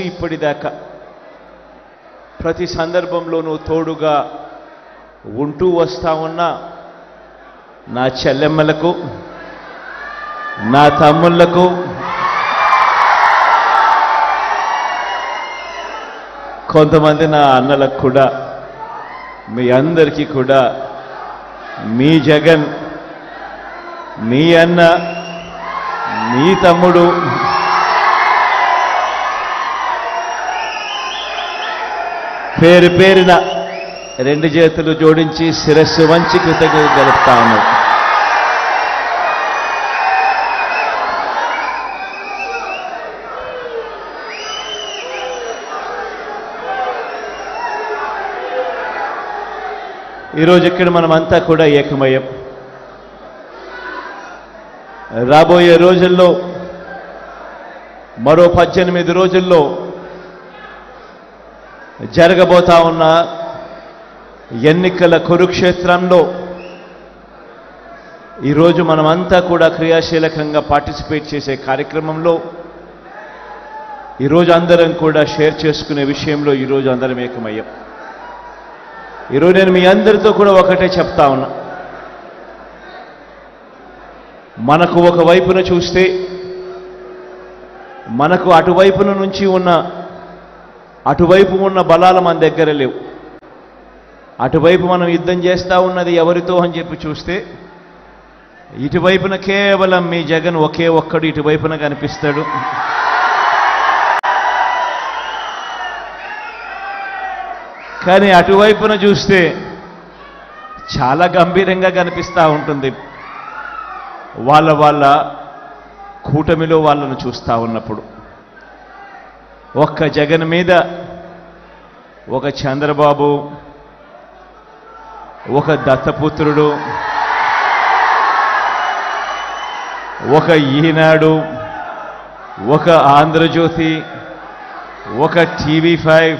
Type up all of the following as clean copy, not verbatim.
ఇప్పటిదాకా ప్రతి సందర్భంలోనూ తోడుగా ఉంటూ వస్తా ఉన్న నా చెల్లెమ్మలకు, నా తమ్ముళ్లకు, కొంతమంది నా అన్నలకు కూడా, మీ అందరికీ కూడా మీ జగన్, మీ అన్న, మీ తమ్ముడు పేరు పేరున రెండు చేతులు జోడించి శిరస్సు వంచి కృతజ్ఞతలు తెలుపుతా ఉన్నాడు. ఈరోజు ఇక్కడ మనమంతా కూడా ఏకమయ్యం. రాబోయే రోజుల్లో మరో 18 రోజుల్లో జరగబోతా ఉన్న ఎన్నికల కురుక్షేత్రంలో ఈరోజు మనమంతా కూడా క్రియాశీలకంగా పార్టిసిపేట్ చేసే కార్యక్రమంలో ఈరోజు అందరం కూడా షేర్ చేసుకునే విషయంలో ఈరోజు అందరం ఏకమయ్యాం. ఈరోజు నేను మీ అందరితో కూడా ఒకటే చెప్తా ఉన్నా, మనకు ఒకవైపున చూస్తే మనకు అటువైపు ఉన్న బలాలు మన దగ్గర లేవు. అటువైపు మనం యుద్ధం చేస్తూ ఉన్నది ఎవరితో అని చెప్పి చూస్తే ఇటువైపున కేవలం మీ జగన్ ఒకే ఒక్కడు ఇటువైపున కనిపిస్తాడు. కానీ అటువైపున చూస్తే చాలా గంభీరంగా కనిపిస్తూ ఉంటుంది. వాళ్ళ కూటమిలో వాళ్ళను చూస్తూ ఉన్నప్పుడు ఒక్క జగన్ మీద ఒక చంద్రబాబు, ఒక దత్తపుత్రుడు, ఒక ఈనాడు, ఒక ఆంధ్రజ్యోతి, ఒక TV5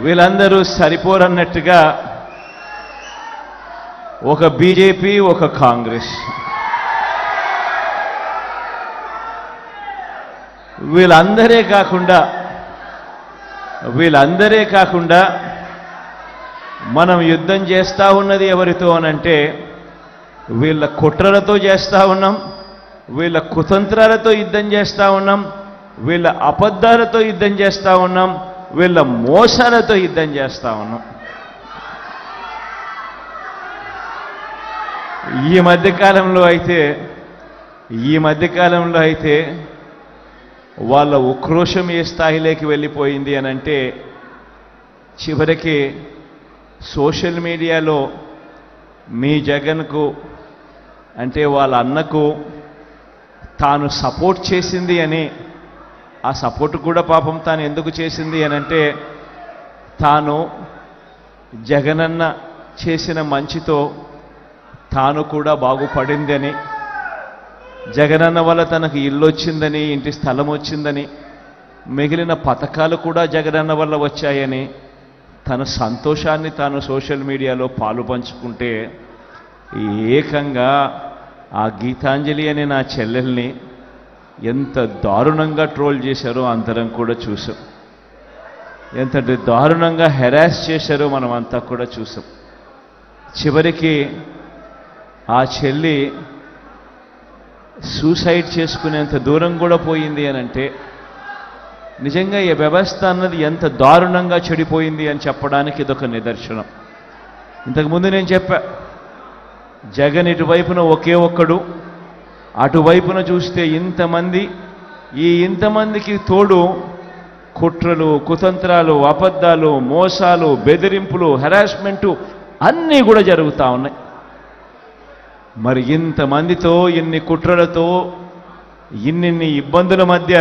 వీళ్ళందరూ సరిపోరన్నట్టుగా ఒక బీజేపీ, ఒక కాంగ్రెస్, వీళ్ళందరే కాకుండా మనం యుద్ధం చేస్తూ ఉన్నది ఎవరితో అనంటే వీళ్ళ కుట్రలతో చేస్తూ ఉన్నాం, వీళ్ళ కుతంత్రాలతో యుద్ధం చేస్తూ ఉన్నాం, వీళ్ళ అబద్ధాలతో యుద్ధం చేస్తూ ఉన్నాం, వీళ్ళ మోసాలతో యుద్ధం చేస్తూ ఉన్నాం. ఈ మధ్యకాలంలో అయితే వాళ్ళ ఉక్రోషం ఏ స్థాయిలోకి వెళ్ళిపోయింది అనంటే చివరికి సోషల్ మీడియాలో మీ జగన్కు అంటే వాళ్ళ అన్నకు తాను సపోర్ట్ చేసింది అని, ఆ సపోర్ట్ కూడా పాపం తాను ఎందుకు చేసింది అనంటే తాను జగనన్న చేసిన మంచితో తాను కూడా బాగుపడింది అని, జగనన్న వల్ల తనకు ఇల్లు వచ్చిందని, ఇంటి స్థలం వచ్చిందని, మిగిలిన పథకాలు కూడా జగనన్న వల్ల వచ్చాయని తన సంతోషాన్ని తాను సోషల్ మీడియాలో పాలు పంచుకుంటే ఏకంగా ఆ గీతాంజలి అనే నా చెల్లెల్ని ఎంత దారుణంగా ట్రోల్ చేశారో అందరం కూడా చూసాం. ఎంతటి దారుణంగా హెరాస్ చేశారో మనం అంతా కూడా చూసాం. చివరికి ఆ చెల్లి సూసైడ్ చేసుకునేంత దూరం కూడా పోయింది అని అంటే నిజంగా ఈ వ్యవస్థ అన్నది ఎంత దారుణంగా చెడిపోయింది అని చెప్పడానికి ఇదొక నిదర్శనం. ఇంతకుముందు నేను చెప్పా, జగన్ ఇటువైపున ఒకే ఒక్కడు, అటువైపున చూస్తే ఇంతమందికి తోడు కుట్రలు, కుతంత్రాలు, అబద్ధాలు, మోసాలు, బెదిరింపులు, హెరాస్మెంటు అన్నీ కూడా జరుగుతూ ఉన్నాయి. మరి ఇంతమందితో, ఇన్ని కుట్రలతో, ఇన్ని ఇబ్బందుల మధ్య